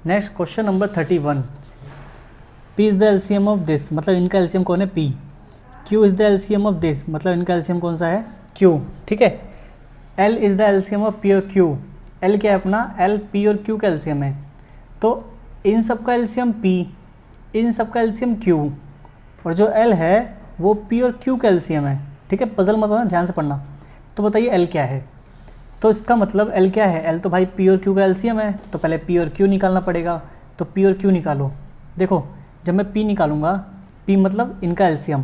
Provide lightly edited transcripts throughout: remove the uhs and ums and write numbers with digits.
Next question number 31, P is the LCM of this, मतलब इनका LCM कौन है P। Q is the LCM of this, मतलब इनका एलसीएम कौन सा है Q, ठीक है। L is the LCM of P और Q, L क्या है अपना, L P और Q का एलसीएम है, तो इन सब का एलसीएम P, इन सब का एलसीएम Q, और जो L है वो P और Q का एलसीएम है, ठीक है। पजल मत होना, ध्यान से पढ़ना। तो बताइए L क्या है, तो इसका मतलब L क्या है, L तो भाई P और Q का एलसीएम है, तो पहले P और Q निकालना पड़ेगा। तो P और Q निकालो। देखो जब मैं P निकालूंगा, P मतलब इनका एलसीएम,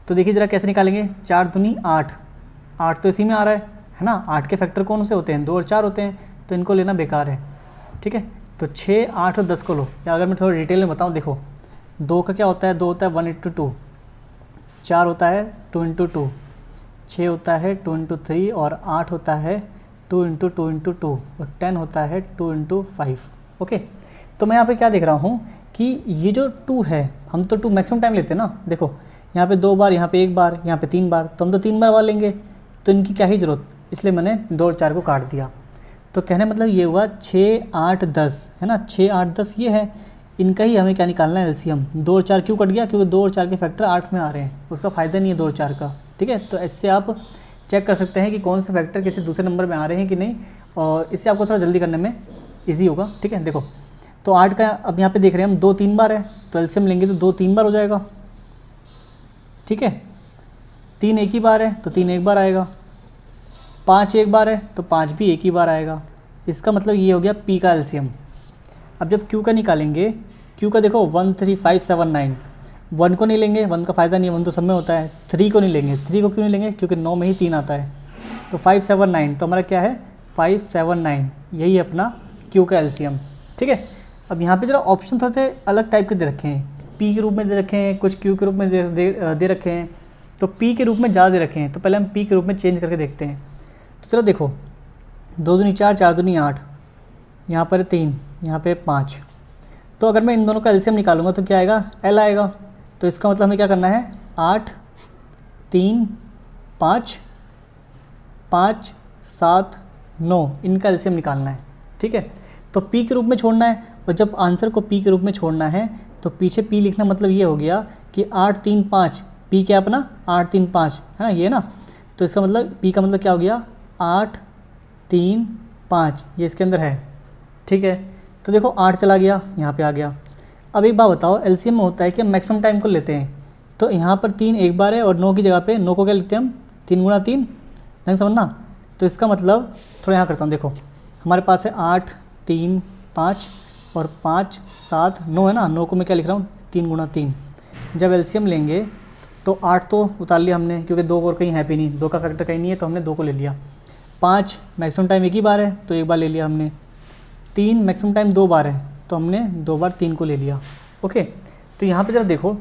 तो देखिए ज़रा कैसे निकालेंगे, 4 दूनी 8, 8 तो इसी में आ रहा है ना। 8 के फैक्टर कौन से होते हैं, 2 और 4 होते हैं, तो इनको लेना बेकार है, ठीक है। तो 6, 8 और 10 को लो, या अगर मैं थोड़ा डिटेल में बताऊँ, देखो 2 का क्या होता है, 2 होता है 1:2, 4 होता है 2:2, 6 होता है 2:3, और 8 होता है 2:2, और 10 होता है 2:5। ओके, तो मैं यहाँ पे क्या देख रहा हूँ कि ये जो 2 है, हम तो 2 मैक्सिमम टाइम लेते हैं ना। देखो यहाँ पे 2 बार, यहाँ पे 1 बार, यहाँ पे 3 बार, तो हम तो 3 बार वार लेंगे, तो इनकी क्या ही ज़रूरत, इसलिए मैंने 2 और 4 को काट दिया। तो कहने मतलब ये हुआ 6, 8, 10 है ना, 6, 8, 10 ये है, इनका ही हमें क्या निकालना है एलसीएम। 2 और 4 क्यों कट गया, क्योंकि 2 और 4 के फैक्टर 8 में आ रहे हैं, उसका फ़ायदा नहीं है 2 और 4 का, ठीक है। तो इससे आप चेक कर सकते हैं कि कौन से फैक्टर किसी दूसरे नंबर में आ रहे हैं कि नहीं, और इससे आपको थोड़ा जल्दी करने में ईजी होगा, ठीक है। देखो तो 8 का अब यहाँ पे देख रहे हैं हम 2 3 बार है, तो एलसीएम लेंगे तो 2 3 बार हो जाएगा, ठीक है। 3 एक ही बार है तो 3 एक बार आएगा, 5 एक बार है तो 5 भी एक ही बार आएगा। इसका मतलब ये हो गया P का एलसीएम। अब जब Q का निकालेंगे, Q का देखो 1 3 5 7 9, 1 को नहीं लेंगे, 1 का फ़ायदा नहीं है, 1 तो सब में होता है। 3 को नहीं लेंगे, 3 को क्यों नहीं लेंगे, क्योंकि 9 में ही 3 आता है। तो 5 7 9, तो हमारा क्या है 5 7 9, यही अपना Q का एलसीएम, ठीक है। अब यहाँ पे जरा ऑप्शन थोड़े से अलग टाइप के दे रखे हैं, P के रूप में दे रखे हैं, कुछ Q के रूप में दे रखे हैं, तो P के रूप में ज़्यादा दे रखे हैं, तो पहले हम P के रूप में चेंज करके देखते हैं। तो चलो देखो 2 दूनी 4, 4 दूनी 8, यहाँ पर 3, यहाँ पे 5, तो अगर मैं इन दोनों का एलसीएम निकालूंगा तो क्या आएगा, L आएगा। तो इसका मतलब हमें क्या करना है, 8 3 5 5 7 9, इनका एलसीएम निकालना है, ठीक है। तो P के रूप में छोड़ना है, और जब आंसर को P के रूप में छोड़ना है तो पीछे P लिखना, मतलब ये हो गया कि 8 3 5, P क्या अपना 8 3 5 है ना, ये ना। तो इसका मतलब P का मतलब क्या हो गया 8 3 5, ये इसके अंदर है, ठीक है। तो देखो 8 चला गया, यहाँ पे आ गया। अब एक बात बताओ, एलसीएम में होता है कि हम मैक्सिमम टाइम को लेते हैं, तो यहाँ पर 3 एक बार है, और 9 की जगह पे 9 को क्या लेते हैं हम, 3 गुणा 3, नहीं समझना। तो इसका मतलब थोड़ा यहाँ करता हूँ, देखो हमारे पास है 8 3 5 और 5 7 9 है ना, 9 को मैं क्या लिख रहा हूँ 3 गुणा 3। जब एलसीएम लेंगे तो 8 तो उतार लिया हमने, क्योंकि 2 और कहीं है भी नहीं, 2 का फैक्टर कहीं नहीं है, तो हमने 2 को ले लिया। 5 मैक्सिमम टाइम एक ही बार है, तो एक बार ले लिया हमने। 3 मैक्सिमम टाइम 2 बार है, तो हमने 2 बार 3 को ले लिया। ओके, तो यहाँ पे ज़रा देखो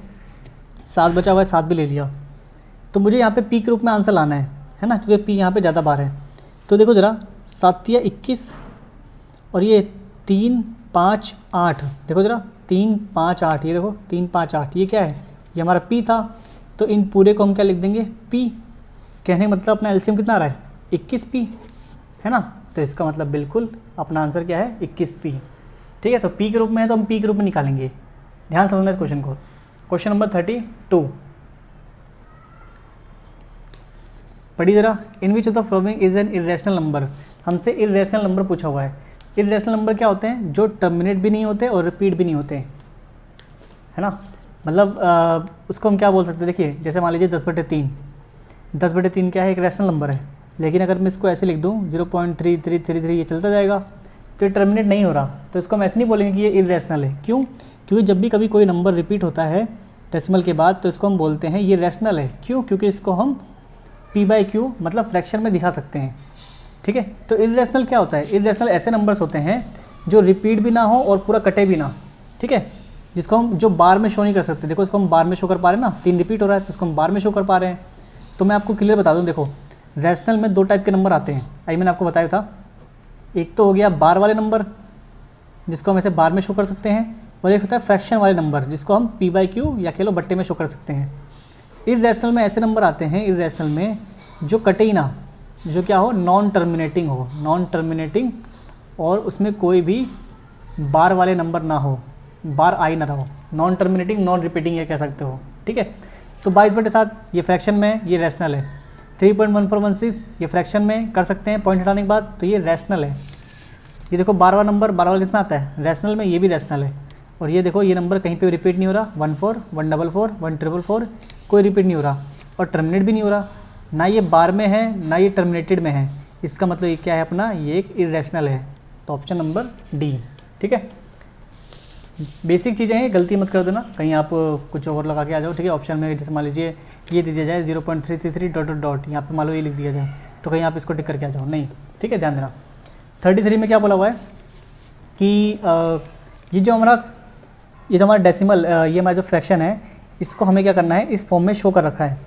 7 बचा हुआ है, 7 भी ले लिया। तो मुझे यहाँ पे P के रूप में आंसर लाना है ना, क्योंकि P यहाँ पे ज़्यादा बार है। तो देखो ज़रा 7 या 21, और ये 3 5 8, देखो ज़रा 3 5 8, ये देखो 3 5 8, ये क्या है, ये हमारा P था। तो इन पूरे को हम क्या लिख देंगे P। कहने का मतलब अपना एलसीएम कितना आ रहा है 21P, है ना। तो इसका मतलब बिल्कुल अपना आंसर क्या है 21P, ठीक है। तो P के रूप में है तो हम P के रूप में निकालेंगे। ध्यान समझना इस क्वेश्चन को। क्वेश्चन नंबर 32 पढ़िए ज़रा, in which of the following is an irrational number. हमसे इरेशनल नंबर पूछा हुआ है। इरेशनल नंबर क्या होते हैं, जो टर्मिनेट भी नहीं होते और रिपीट भी नहीं होते, है ना। मतलब उसको हम क्या बोल सकते हैं, देखिए जैसे मान लीजिए 10/3, 10/3 क्या है, एक रैशनल नंबर है। लेकिन अगर मैं इसको ऐसे लिख दूँ 0.3333, ये चलता जाएगा, तो ये टर्मिनेट नहीं हो रहा, तो इसको हम ऐसे नहीं बोलेंगे कि ये इरेशनल है। क्यों, क्योंकि जब भी कभी कोई नंबर रिपीट होता है डेसिमल के बाद, तो इसको हम बोलते हैं ये रैशनल है। क्यों, क्योंकि इसको हम P/Q मतलब फ्रैक्शन में दिखा सकते हैं, ठीक है। तो इरेशनल क्या होता है, इरेशनल ऐसे नंबर्स होते हैं जो रिपीट भी ना हो और पूरा कटे भी ना, ठीक है, जिसको हम जो बार में शो नहीं कर सकते। देखो इसको हम बार में शो कर पा रहे हैं ना, 3 रिपीट हो रहा है तो इसको हम बार में शो कर पा रहे हैं। तो मैं आपको क्लियर बता दूं, देखो रैशनल में 2 टाइप के नंबर आते हैं, आई मैंने आपको बताया था। एक तो हो गया बार वाले नंबर, जिसको हम ऐसे बार में शो कर सकते हैं, और एक होता है फ्रैक्शन वाले नंबर, जिसको हम P/Q या कह लो बट्टे में शो कर सकते हैं। इरेशनल में ऐसे नंबर आते हैं, इरेशनल में जो कटे ही ना, जो क्या हो, नॉन टर्मिनेटिंग हो, नॉन टर्मिनेटिंग, और उसमें कोई भी बार वाले नंबर ना हो, बार आई ना रहो, नॉन टर्मिनेटिंग नॉन रिपीटिंग ये कह सकते हो, ठीक है। तो 22/7 ये फ्रैक्शन में, ये रैशनल है। 3.1416 ये फ्रैक्शन में कर सकते हैं पॉइंट हटाने के बाद, तो ये रैशनल है। ये देखो 12वां नंबर, 12वां किस में आता है, रैशनल में, ये भी रैशनल है। और ये देखो ये नंबर कहीं पे रिपीट नहीं हो रहा, 14, 144, 1444 कोई रिपीट नहीं हो रहा और टर्मिनेट भी नहीं हो रहा, ना ये बार में है ना ये टर्मिनेटेड में है। इसका मतलब ये क्या है अपना, ये एक इरेशनल है। तो ऑप्शन नंबर डी, ठीक है। बेसिक चीज़ें हैं, गलती मत कर देना कहीं आप कुछ और लगा के आ जाओ, ठीक है। ऑप्शन में जैसे मान लीजिए ये दे दिया जाए 0.333 डॉट डॉट डॉट, यहाँ पे मान लो ये लिख दिया जाए, तो कहीं आप इसको टिक करके आ जाओ, नहीं, ठीक है, ध्यान देना। 33 में क्या बोला हुआ है कि ये जो हमारा डेसिमल, ये हमारा जो फ्रैक्शन है, इसको हमें क्या करना है, इस फॉर्म में शो कर रखा है,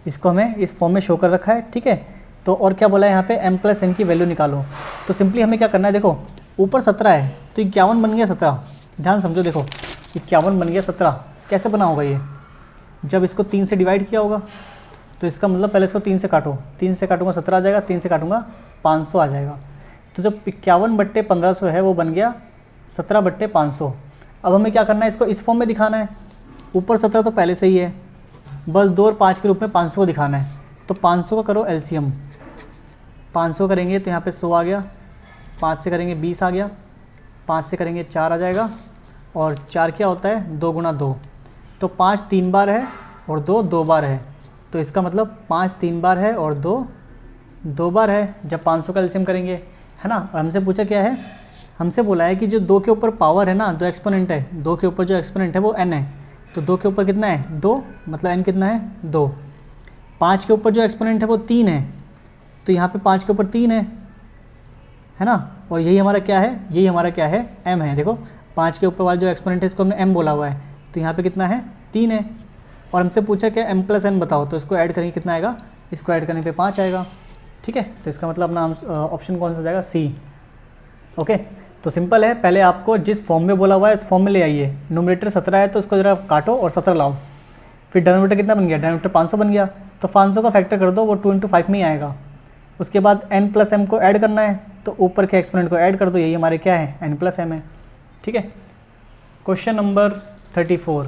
इसको हमें इस फॉर्म में शो कर रखा है, ठीक है। तो और क्या बोला है यहाँ पे, m+n की वैल्यू निकालो। तो सिंपली हमें क्या करना है, देखो ऊपर 17 है तो 51 बन गया 17, ध्यान समझो, देखो 51 बन गया 17, कैसे बना होगा ये, जब इसको 3 से डिवाइड किया होगा। तो इसका मतलब पहले इसको 3 से काटो, 3 से काटूंगा 17 आ जाएगा, 3 से काटूंगा 500 आ जाएगा। तो जो 51/1500 है वो बन गया 17/500। अब हमें क्या करना है, इसको इस फॉर्म में दिखाना है। ऊपर 17 तो पहले से ही है, बस 2 और 5 के रूप में 500 को दिखाना है। तो 500 का करो एलसीएम, 500 करेंगे तो यहाँ पे 100 आ गया, 5 से करेंगे 20 आ गया, 5 से करेंगे 4 आ जाएगा, और 4 क्या होता है, 2 × 2। तो 5 3 बार है और 2 2 बार है। तो इसका मतलब 5 3 बार है और 2 2 बार है जब 500 का एलसीएम करेंगे, है ना। और हमसे पूछा क्या है, हमसे बोला है कि जो 2 के ऊपर पावर है ना, जो एक्सपोनेंट है, 2 के ऊपर जो एक्सपोनेंट है वो n है। तो 2 के ऊपर कितना है, 2, मतलब n कितना है, 2। 5 के ऊपर जो एक्सपोनेंट है वो 3 है, तो यहाँ पे 5 के ऊपर 3 है ना। और यही हमारा क्या है, यही हमारा क्या है, m है। देखो 5 के ऊपर वाला जो एक्सपोनेंट है इसको हमने m बोला हुआ है, तो यहाँ पे कितना है, 3 है। और हमसे पूछा क्या m+n बताओ, तो इसको ऐड करेंगे कितना आएगा, इसको ऐड करने पे 5 आएगा, ठीक है। तो इसका मतलब अपना ऑप्शन कौन सा जाएगा, सी, ओके। तो सिंपल है, पहले आपको जिस फॉर्म में बोला हुआ है इस फॉर्म में ले आइए। नोमिनेटर 17 है तो उसको ज़रा काटो और 17 लाओ, फिर डिनोमिनेटर कितना बन गया, डिनोमिनेटर 500 बन गया, तो 500 का फैक्टर कर दो, वो 2 × 5 में ही आएगा। उसके बाद n+m को ऐड करना है, तो ऊपर के एक्सपोनेंट को ऐड कर दो, यही हमारे क्या है, n+m है, ठीक है। क्वेश्चन नंबर 34,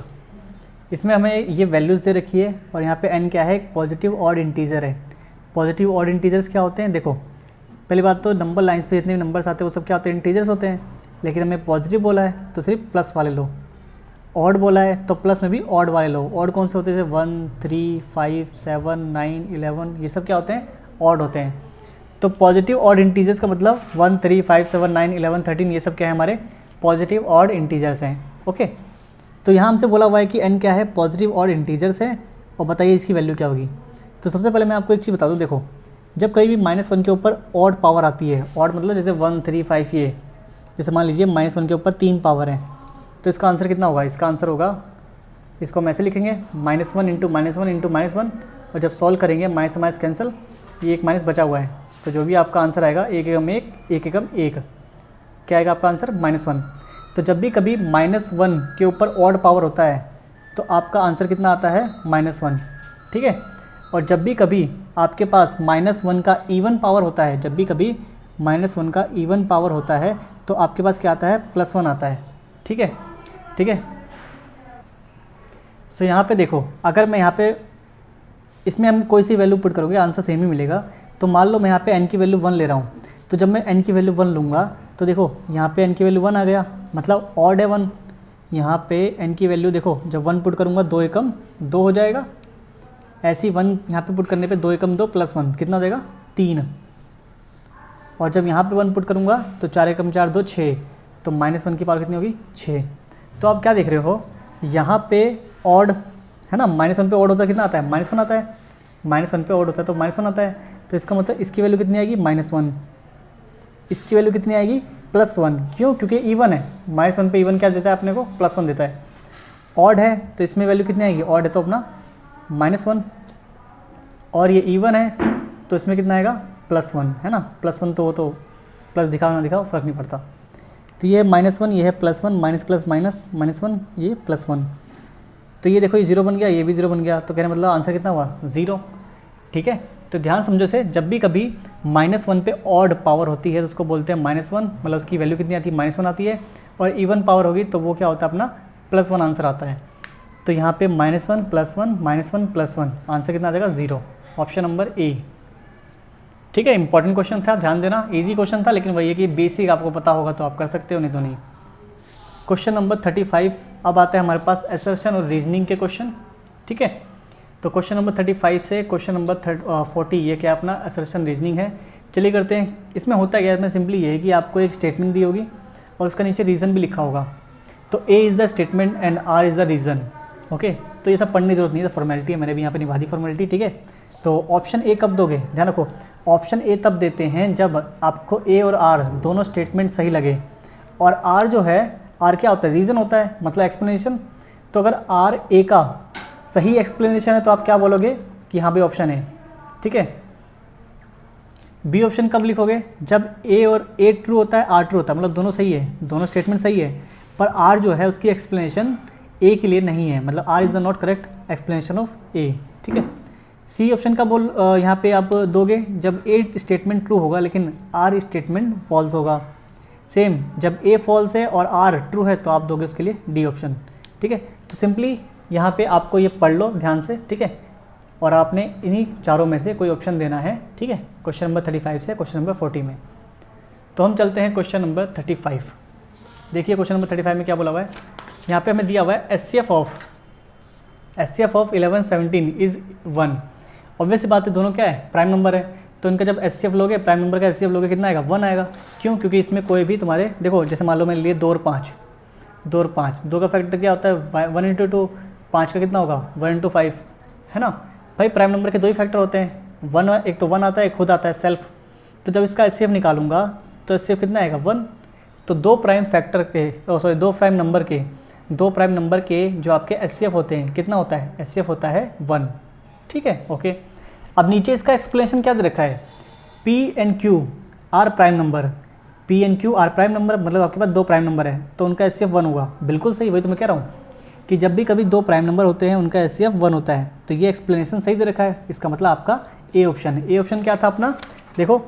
इसमें हमें ये वैल्यूज़ दे रखी है और यहाँ पे n क्या है, एक पॉजिटिव ऑड इंटीजर है। पॉजिटिव ऑड इंटीजर्स क्या होते हैं, देखो पहली बात तो नंबर लाइंस पे जितने भी नंबर्स आते हैं वो सब क्या होते हैं, इंटीजर्स होते हैं। लेकिन हमें पॉजिटिव बोला है तो सिर्फ प्लस वाले लो, ऑड बोला है तो प्लस में भी ऑड वाले लो। ऑड कौन से होते हैं, 1 3 5 7 9 11, ये सब क्या होते हैं, ऑड होते हैं। तो पॉजिटिव ऑड इंटीजर्स का मतलब 1 3 5 7 9 11 13, ये सब क्या है, हमारे पॉजिटिव ऑड इंटीजर्स हैं, ओके। तो यहाँ हमसे बोला हुआ है कि n क्या है, पॉजिटिव ऑड इंटीजर्स है, और बताइए इसकी वैल्यू क्या होगी। तो सबसे पहले मैं आपको एक चीज़ बता दूँ, देखो जब कहीं भी -1 के ऊपर ऑड पावर आती है, ऑड मतलब जैसे 1 3 5, ये जैसे मान लीजिए -1 के ऊपर 3 पावर है, तो इसका आंसर कितना होगा, इसका आंसर होगा, इसको हम ऐसे लिखेंगे -1 × -1 × -1, और जब सॉल्व करेंगे माइनस माइनस कैंसिल, ये एक माइनस बचा हुआ है, तो जो भी आपका आंसर आएगा 1 एकम 1 1 एकम 1, क्या आएगा आपका आंसर, -1। तो जब भी कभी -1 के ऊपर ऑड पावर होता है तो आपका आंसर कितना आता है, -1, ठीक है। और जब भी कभी आपके पास -1 का इवन पावर होता है, जब भी कभी -1 का इवन पावर होता है तो आपके पास क्या आता है, +1 आता है, ठीक है, ठीक है। सो यहाँ पे देखो, अगर मैं यहाँ पे इसमें हम कोई सी वैल्यू पुट करोगे आंसर सेम ही मिलेगा। तो मान लो मैं यहाँ पे n की वैल्यू 1 ले रहा हूँ, तो जब मैं n की वैल्यू 1 लूँगा तो देखो यहाँ पे n की वैल्यू 1 आ गया, मतलब ऑड है 1। यहाँ पे n की वैल्यू देखो, जब 1 पुट करूँगा 2 एकम 2 हो जाएगा, ऐसे ही 1 यहाँ पे पुट करने पे 2 एकम 2 + 1 कितना हो जाएगा, 3। और जब यहाँ पे 1 पुट करूँगा तो 4 एकम 4 2 6, तो -1 की पावर कितनी होगी, 6। तो आप क्या देख रहे हो, यहाँ पे ऑड है ना, -1 पे ऑड होता है, कितना आता है, -1 आता है, -1 पे ऑड होता है तो -1 आता है। तो इसका मतलब इसकी वैल्यू कितनी आएगी, -1, इसकी वैल्यू कितनी आएगी, +1। क्यों, क्योंकि इवन है, -1 पे इवन क्या देता है अपने को, +1 देता है। ऑड है तो इसमें वैल्यू कितनी आएगी, ऑड है तो अपना -1, और ये इवन है तो इसमें कितना आएगा, +1, है ना। +1 तो वो तो प्लस दिखाओ ना दिखाओ फ़र्क नहीं पड़ता। तो ये -1, ये है +1, माइनस प्लस माइनस -1, ये +1, तो ये देखो ये 0 बन गया, ये भी 0 बन गया, तो कहने मतलब आंसर कितना हुआ, 0, ठीक है। तो ध्यान समझो से, जब भी कभी -1 पे ऑड पावर होती है तो उसको बोलते हैं -1, मतलब उसकी वैल्यू कितनी आती है, -1 आती है। और इवन पावर होगी तो वो क्या होता है अपना +1 आंसर आता है। तो यहाँ पे -1 +1 -1 +1 आंसर कितना आ जाएगा 0, ऑप्शन नंबर ए। ठीक है, इंपॉर्टेंट क्वेश्चन था, ध्यान देना, इजी क्वेश्चन था, लेकिन वही है कि बेसिक आपको पता होगा तो आप कर सकते हो, नहीं तो नहीं। क्वेश्चन नंबर 35 अब आता है हमारे पास असर्शन और रीजनिंग के क्वेश्चन। ठीक है, तो क्वेश्चन नंबर 35 से क्वेश्चन नंबर 40 ये क्या अपना असर्शन रीजनिंग है। चलिए करते हैं। इसमें होता क्या है, इसमें सिंपली ये है कि आपको एक स्टेटमेंट दी होगी और उसका नीचे रीज़न भी लिखा होगा। तो A is the statement and R is the reason. Okay, तो ये सब पढ़ने की जरूरत नहीं है, फॉर्मेलिटी है, मैंने भी यहाँ पे निभा दी फॉर्मेलिटी। ठीक है, तो ऑप्शन ए कब दोगे, ध्यान रखो, ऑप्शन ए तब देते हैं जब आपको ए और आर दोनों स्टेटमेंट सही लगे। और आर जो है, आर क्या होता है, रीज़न होता है, मतलब एक्सप्लेनेशन। तो अगर आर ए का सही एक्सप्लेनेशन है तो आप क्या बोलोगे कि हाँ भाई ऑप्शन है। ठीक है, बी ऑप्शन कब लिखोगे, जब ए और ए ट्रू होता है, आर ट्रू होता है, मतलब दोनों सही है, दोनों स्टेटमेंट सही है, पर आर जो है उसकी एक्सप्लेनेशन ए के लिए नहीं है, मतलब R is the not correct explanation of A. ठीक है, सी ऑप्शन का बोल यहाँ पे आप दोगे जब ए स्टेटमेंट ट्रू होगा लेकिन आर स्टेटमेंट फॉल्स होगा। सेम जब ए फॉल्स है और आर ट्रू है तो आप दोगे उसके लिए डी ऑप्शन। ठीक है, तो सिंपली यहाँ पे आपको ये पढ़ लो ध्यान से। ठीक है, और आपने इन्हीं चारों में से कोई ऑप्शन देना है। ठीक है, क्वेश्चन नंबर 35 से क्वेश्चन नंबर 40 में। तो हम चलते हैं क्वेश्चन नंबर 35। देखिए क्वेश्चन नंबर 35 में क्या बोला हुआ है, यहाँ पे हमें दिया हुआ है HCF ऑफ 11 17 इज़ 1। ऑब्वियस सी बात है, दोनों क्या है, प्राइम नंबर है, तो इनका जब HCF लोगे, प्राइम नंबर का HCF लोगे कितना आएगा, 1 आएगा। क्यों, क्योंकि इसमें कोई भी तुम्हारे, देखो जैसे मान लो मैंने लिए 2 और 5, 2 और 5, 2 का फैक्टर क्या होता है 1 × 2, 5 का कितना होगा 1 × 5, है ना भाई। प्राइम नंबर के 2 ही फैक्टर होते हैं, 1 एक तो 1 आता है, एक खुद आता है सेल्फ। तो जब इसका HCF निकालूंगा तो HCF कितना आएगा 1। तो 2 प्राइम फैक्टर के, सॉरी 2 प्राइम नंबर के जो आपके HCF होते हैं कितना होता है, HCF होता है 1। ठीक है, ओके। अब नीचे इसका एक्सप्लेनेशन क्या दे रखा है, P and Q are prime number, P and Q are prime number, मतलब आपके पास 2 प्राइम नंबर है तो उनका HCF 1 होगा। बिल्कुल सही, वही तो मैं कह रहा हूँ कि जब भी कभी 2 प्राइम नंबर होते हैं उनका HCF 1 होता है। तो ये एक्सप्लेनेशन सही दे रखा है, इसका मतलब आपका ए ऑप्शन है। ए ऑप्शन क्या था अपना, देखो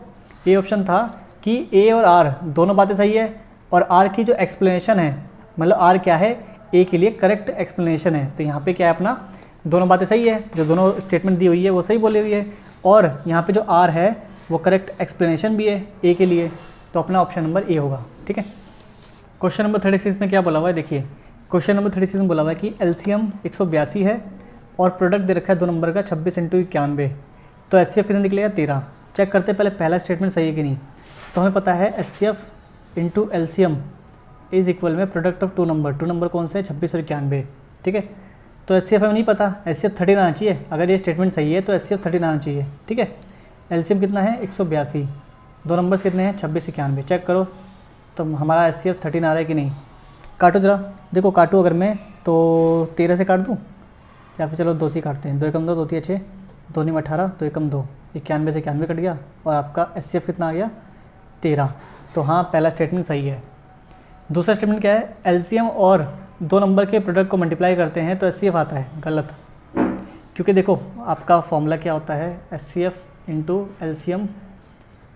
ए ऑप्शन था कि ए और आर दोनों बातें सही है और आर की जो एक्सप्लेनेशन है, मतलब आर क्या है, ए के लिए करेक्ट एक्सप्लेनेशन है। तो यहाँ पे क्या है अपना, दोनों बातें सही है, जो दोनों स्टेटमेंट दी हुई है वो सही बोली हुई है, और यहाँ पे जो आर है वो करेक्ट एक्सप्लेनेशन भी है ए के लिए। तो अपना ऑप्शन नंबर ए होगा। ठीक है, क्वेश्चन नंबर 36 में क्या बोला हुआ है, देखिए क्वेश्चन नंबर 36 में बोला हुआ है कि एलसीएम 182 है और प्रोडक्ट दे रखा है 2 नंबर का 26 × 91। तो HCF कितना निकलेगा 13। चेक करते पहले पहला स्टेटमेंट सही है कि नहीं। तो हमें पता है HCF × LCM इज़ इक्वल में प्रोडक्ट ऑफ 2 नंबर कौन से है 26 और 91। ठीक है, तो HCF हमें नहीं पता, HCF 13 आना चाहिए। अगर ये स्टेटमेंट सही है तो HCF 13 आना चाहिए। ठीक है, LCM कितना है 182, 2 नंबर्स कितने हैं 26 91। चेक करो तो हमारा HCF 13 आ रहा है कि नहीं। काटो जरा, देखो काटो अगर मैं तो 13 से काट दूँ या फिर चलो 2 से काटते हैं। 2 एकम 2, 2 3 6, 2 9 18, 2 एकम 2, 91 से 91 कट गया और आपका HCF कितना आ गया 13। तो हाँ, पहला स्टेटमेंट सही है। दूसरा स्टेटमेंट क्या है, LCM और 2 नंबर के प्रोडक्ट को मल्टीप्लाई करते हैं तो HCF आता है, गलत। क्योंकि देखो आपका फॉर्मूला क्या होता है, HCF × LCM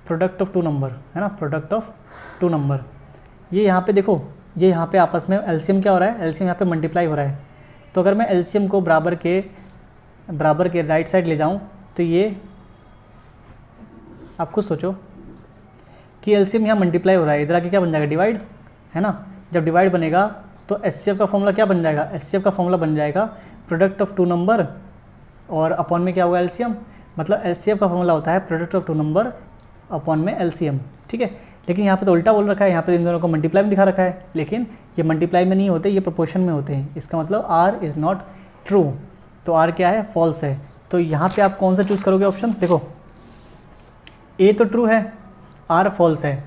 product of 2 number, है ना, प्रोडक्ट ऑफ 2 नंबर। ये यहाँ पे देखो, ये यहाँ पे आपस में LCM क्या हो रहा है, LCM यहाँ पे मल्टीप्लाई हो रहा है। तो अगर मैं LCM को बराबर के राइट साइड ले जाऊँ तो ये आप खुद सोचो कि LCM यहाँ मल्टीप्लाई हो रहा है, इधर आके क्या बन जाएगा डिवाइड, है ना। जब डिवाइड बनेगा तो HCF का फॉर्मूला क्या बन जाएगा, HCF का फॉर्मूला बन जाएगा प्रोडक्ट ऑफ 2 नंबर और अपॉन में क्या होगा LCM। मतलब HCF का फॉर्मूला होता है प्रोडक्ट ऑफ 2 नंबर अपॉन में LCM। ठीक है, लेकिन यहाँ पे तो उल्टा बोल रखा है, यहाँ पे इन दोनों को मल्टीप्लाई में दिखा रखा है, लेकिन ये मल्टीप्लाई में नहीं होते, ये प्रोपोर्शन में होते हैं। इसका मतलब R इज़ नॉट ट्रू, तो R क्या है, फॉल्स है। तो यहाँ पे आप कौन सा चूज़ करोगे ऑप्शन, देखो A तो ट्रू है, R फॉल्स है।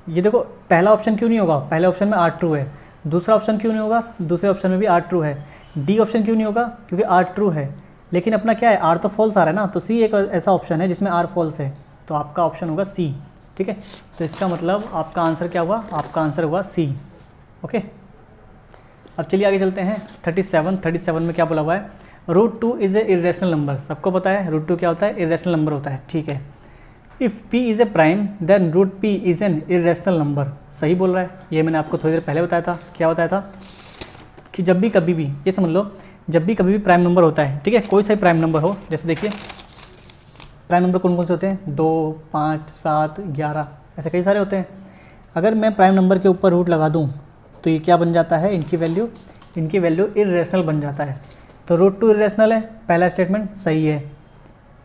ये देखो पहला ऑप्शन क्यों नहीं होगा, पहले ऑप्शन में R ट्रू है। दूसरा ऑप्शन क्यों नहीं होगा, दूसरे ऑप्शन में भी R ट्रू है। D ऑप्शन क्यों नहीं होगा, क्योंकि R ट्रू है, लेकिन अपना क्या है R तो फॉल्स आ रहा है ना। तो C एक ऐसा ऑप्शन है जिसमें R फॉल्स है, तो आपका ऑप्शन होगा C। ठीक है, तो इसका मतलब आपका आंसर क्या हुआ, आपका आंसर हुआ C। ओके, अब चलिए आगे चलते हैं। 37 में क्या बोला हुआ है, √2 इज़ ए इरेशनल नंबर। सबको पता है √2 क्या होता है, इरेशनल नंबर होता है। ठीक है, if p is a prime then root p is an irrational number. सही बोल रहा है, ये मैंने आपको थोड़ी देर पहले बताया था। क्या बताया था कि जब भी कभी भी, ये समझ लो, जब भी कभी भी प्राइम नंबर होता है, ठीक है, कोई सा प्राइम नंबर हो, जैसे देखिए प्राइम नंबर कौन कौन से होते हैं, 2, 5, 7, 11, ऐसे कई सारे होते हैं। अगर मैं प्राइम नंबर के ऊपर रूट लगा दूँ तो ये क्या बन जाता है, इनकी वैल्यू इरेशनल बन जाता है। तो रूट 2 इरेशनल है, पहला स्टेटमेंट सही है।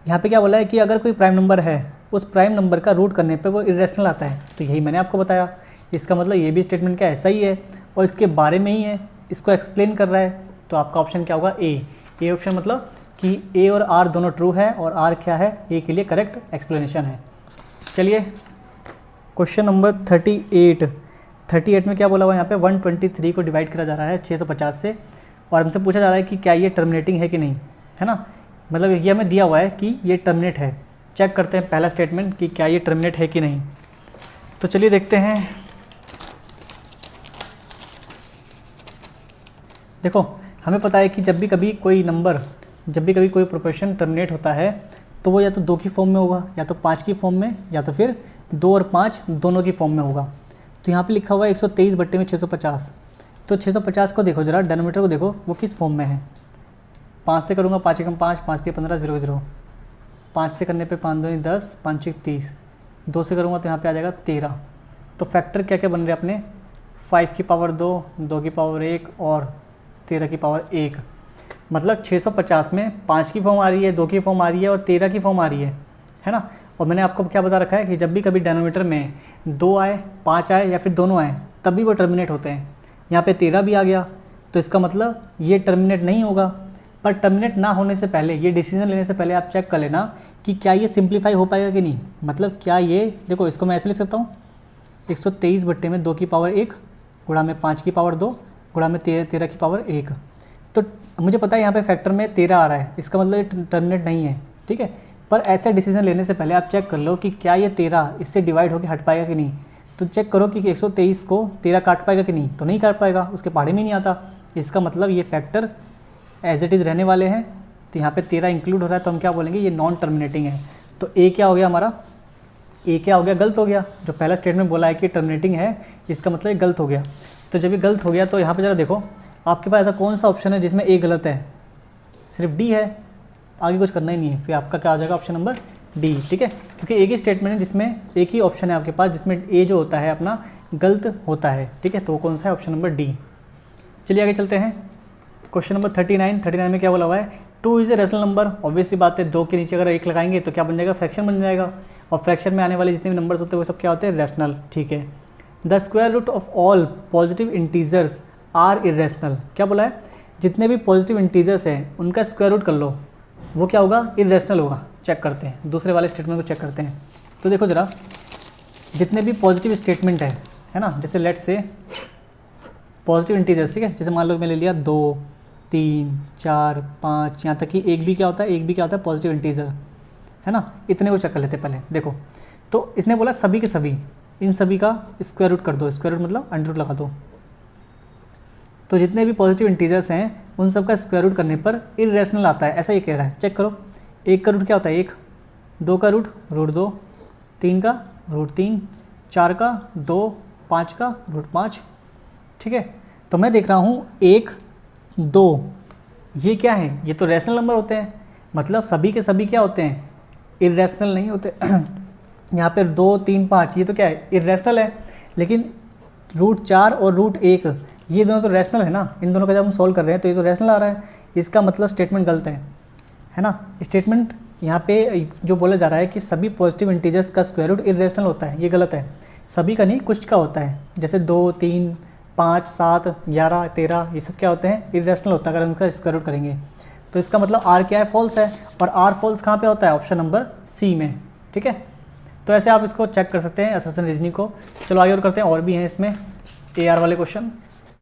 यहाँ पे क्या बोला है कि अगर कोई प्राइम नंबर है, उस प्राइम नंबर का रूट करने पे वो इरेशनल आता है, तो यही मैंने आपको बताया। इसका मतलब ये भी स्टेटमेंट क्या है, सही है, और इसके बारे में ही है, इसको एक्सप्लेन कर रहा है। तो आपका ऑप्शन क्या होगा, ए ऑप्शन, मतलब कि ए और आर दोनों ट्रू है, और आर क्या है, ए के लिए करेक्ट एक्सप्लेनेशन है। चलिए क्वेश्चन नंबर 38 में क्या बोला हुआ है, यहाँ पे 123 को डिवाइड करा जा रहा है 650 से, और हमसे पूछा जा रहा है कि क्या ये टर्मिनेटिंग है कि नहीं, है ना। मतलब ये हमें दिया हुआ है कि ये टर्मिनेट है। चेक करते हैं पहला स्टेटमेंट कि क्या ये टर्मिनेट है कि नहीं। तो चलिए देखते हैं। देखो हमें पता है कि जब भी कभी कोई प्रोपोर्शन टर्मिनेट होता है तो वो या तो 2 की फॉर्म में होगा, या तो 5 की फॉर्म में, या तो फिर 2 और 5 दोनों की फॉर्म में होगा। तो यहाँ पे लिखा हुआ है 123/650। तो 650 को देखो जरा, डिनोमिनेटर को देखो वो किस फॉर्म में है। 5 से करूँगा, 5 एकम 5, 5 3 15, 0 0। 5 से करने पे 5 दूनी 10, 5 6 30। 2 से करूँगा तो यहाँ पे आ जाएगा 13। तो फैक्टर क्या क्या बन रहे हैं अपने, 5 की पावर 2, 2 की पावर 1 और 13 की पावर 1। मतलब 650 में 5 की फॉर्म आ रही है, 2 की फॉर्म आ रही है और 13 की फॉर्म आ रही है ना। और मैंने आपको क्या बता रखा है कि जब भी कभी डिनोमिनेटर में 2 आए, 5 आए या फिर दोनों आए, तब भी वो टर्मिनेट होते हैं। यहाँ पे 13 भी आ गया, तो इसका मतलब ये टर्मिनेट नहीं होगा। पर टर्मिनेट ना होने से पहले, ये डिसीजन लेने से पहले आप चेक कर लेना कि क्या ये सिंप्लीफाई हो पाएगा कि नहीं। मतलब क्या ये, देखो इसको मैं ऐसे लिख सकता हूँ, 123/2 की पावर 1 गुणा में 5 की पावर 2 गुणा में 13 की पावर 1। तो मुझे पता है यहाँ पे फैक्टर में 13 आ रहा है, इसका मतलब ये टर्मिनेट नहीं है, ठीक है। पर ऐसा डिसीजन लेने से पहले आप चेक कर लो कि क्या ये 13 इससे डिवाइड होकर हट पाएगा कि नहीं। तो चेक करो कि 123 को 13 काट पाएगा कि नहीं, तो नहीं काट पाएगा, उसके पहाड़े में नहीं आता। इसका मतलब ये फैक्टर एज इट इज़ रहने वाले हैं। तो यहाँ पे 13 इंक्लूड हो रहा है, तो हम क्या बोलेंगे, ये नॉन टर्मिनेटिंग है। तो ए क्या हो गया हमारा, ए क्या हो गया, गलत हो गया। जो पहला स्टेटमेंट बोला है कि टर्मिनेटिंग है, इसका मतलब ये गलत हो गया। तो जब ये गलत हो गया तो यहाँ पे ज़रा देखो आपके पास ऐसा कौन सा ऑप्शन है जिसमें ए गलत है, सिर्फ डी है, आगे कुछ करना ही नहीं है। फिर आपका क्या आ जाएगा, ऑप्शन नंबर डी, ठीक है। क्योंकि एक ही स्टेटमेंट है जिसमें एक ही ऑप्शन है आपके पास जिसमें ए जो होता है अपना गलत होता है, ठीक है। तो वो कौन सा है, ऑप्शन नंबर डी। चलिए आगे चलते हैं। क्वेश्चन नंबर 39 में क्या बोला हुआ है, 2 is a rational number. Obviously बात है, 2 के नीचे अगर 1 लगाएंगे तो क्या बन जाएगा, फ्रैक्शन बन जाएगा। और फ्रैक्शन में आने वाले जितने भी नंबर्स होते हैं वो सब क्या होते हैं, रैशनल, ठीक है। The square root of all positive integers are irrational. क्या बोला है, जितने भी पॉजिटिव इंटीजर्स हैं उनका स्क्वायर रूट कर लो, वो क्या होगा, इरेशनल होगा। चेक करते हैं, दूसरे वाले स्टेटमेंट को चेक करते हैं। तो देखो जरा, जितने भी पॉजिटिव स्टेटमेंट है ना, जैसे लेट्स से पॉजिटिव इंटीजर्स, ठीक है, जैसे मान लो मैं ले लिया 2, 3, 4, 5, यहाँ तक कि एक भी क्या होता है पॉजिटिव इंटीजर, है ना। इतने को चेक कर लेते हैं पहले। देखो तो इसने बोला सभी के सभी, इन सभी का स्क्वायर रूट कर दो। स्क्वायर रूट मतलब अंडर रूट लगा दो। तो जितने भी पॉजिटिव इंटीजर्स हैं उन सब का स्क्वायर रूट करने पर इरेशनल आता है, ऐसा ये कह रहा है। चेक करो, 1 का रूट क्या होता है 1, 2 का रूट √2, 3 का √3, 4 का 2, 5 का √5, ठीक है। तो मैं देख रहा हूँ 1, 2, ये क्या है, ये तो रैशनल नंबर होते हैं। मतलब सभी के सभी क्या होते हैं, इरेशनल नहीं होते। यहाँ पर 2, 3, 5 ये तो क्या है, इरेशनल है। लेकिन √4 और √1 ये दोनों तो रैशनल है ना। इन दोनों का जब हम सॉल्व कर रहे हैं तो ये तो रैशनल आ रहा है। इसका मतलब स्टेटमेंट गलत है ना। स्टेटमेंट यहाँ पे जो बोला जा रहा है कि सभी पॉजिटिव इंटीजर्स का स्क्वायर रूट इरेशनल होता है, ये गलत है। सभी का नहीं, कुछ का होता है। जैसे 2, 3, 5, 7, 11, 13 ये सब क्या होते हैं, इरेशनल होता है अगर हम इसका स्क्वायर रूट करेंगे। तो इसका मतलब आर क्या है, फॉल्स है। और आर फॉल्स कहाँ पे होता है, ऑप्शन नंबर सी में, ठीक है। तो ऐसे आप इसको चेक कर सकते हैं असर्शन रीजनिंग को। चलो आगे और करते हैं, और भी हैं इसमें AR वाले क्वेश्चन।